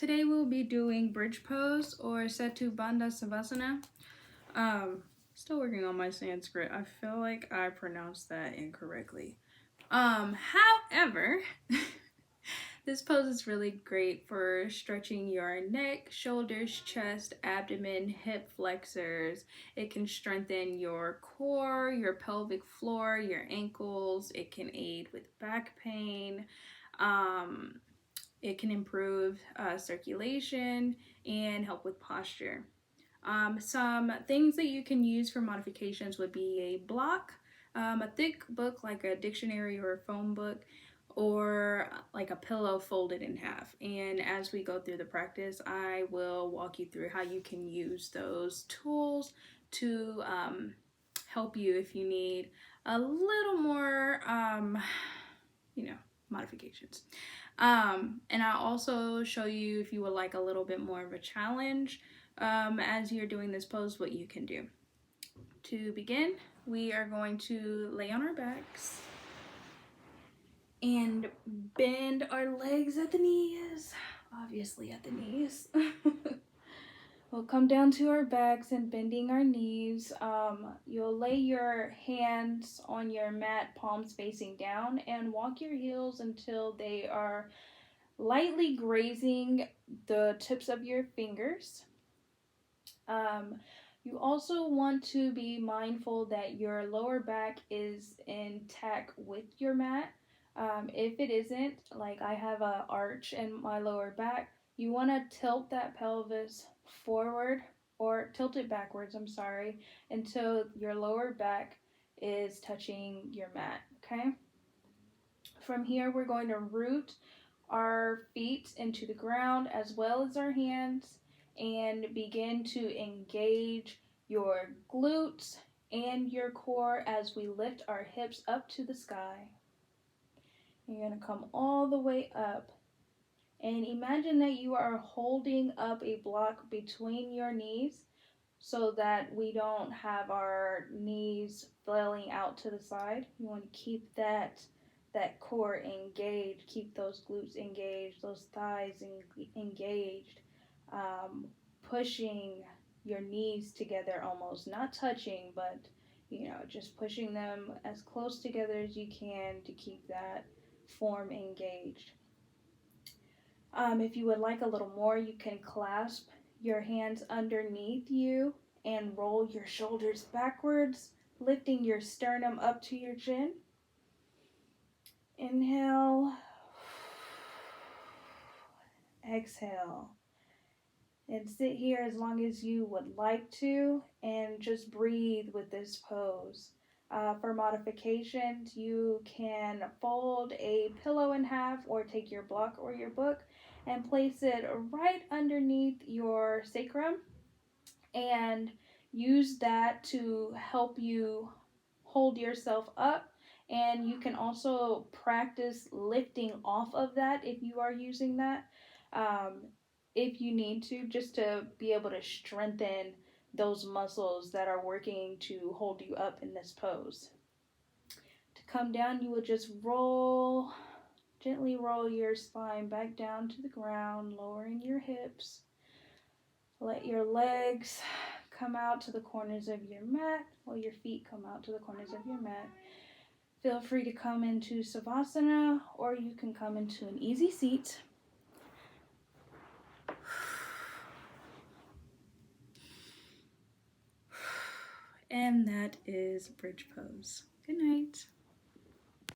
Today we'll be doing bridge pose or Setu Bandha Savasana. Still working on my Sanskrit. I feel like I pronounced that incorrectly. However, this pose is really great for stretching your neck, shoulders, chest, abdomen, hip flexors. It can strengthen your core, your pelvic floor, your ankles. It can aid with back pain. It can improve circulation and help with posture. Some things that you can use for modifications would be a block, a thick book like a dictionary or a phone book, or like a pillow folded in half. And as we go through the practice, I will walk you through how you can use those tools to help you if you need a little more, modifications. And I'll also show you, if you would like a little bit more of a challenge as you're doing this pose, what you can do. To begin, we are going to lay on our backs and bend our legs at the knees, obviously at the knees. We'll come down to our backs and bending our knees. You'll lay your hands on your mat, palms facing down, and walk your heels until they are lightly grazing the tips of your fingers. You also want to be mindful that your lower back is intact with your mat. If it isn't, like I have an arch in my lower back, you want to tilt that pelvis forward, or tilt it backwards, until your lower back is touching your mat, okay? From here, we're going to root our feet into the ground as well as our hands and begin to engage your glutes and your core as we lift our hips up to the sky. You're going to come all the way up and imagine that you are holding up a block between your knees so that we don't have our knees flailing out to the side. You want to keep that core engaged, keep those glutes engaged, those thighs engaged, pushing your knees together almost, not touching, but just pushing them as close together as you can to keep that form engaged. If you would like a little more, you can clasp your hands underneath you and roll your shoulders backwards, lifting your sternum up to your chin. Inhale, exhale, and sit here as long as you would like to and just breathe with this pose. For modifications, you can fold a pillow in half or take your block or your book and place it right underneath your sacrum and use that to help you hold yourself up. And you can also practice lifting off of that if you are using that, if you need to, just to be able to strengthen those muscles that are working to hold you up in this pose. To come down, you will just gently roll your spine back down to the ground, lowering your hips. Let your legs come out to the corners of your mat, or your feet come out to the corners of your mat. Feel free to come into Savasana, or you can come into an easy seat. And that is bridge pose. Good night.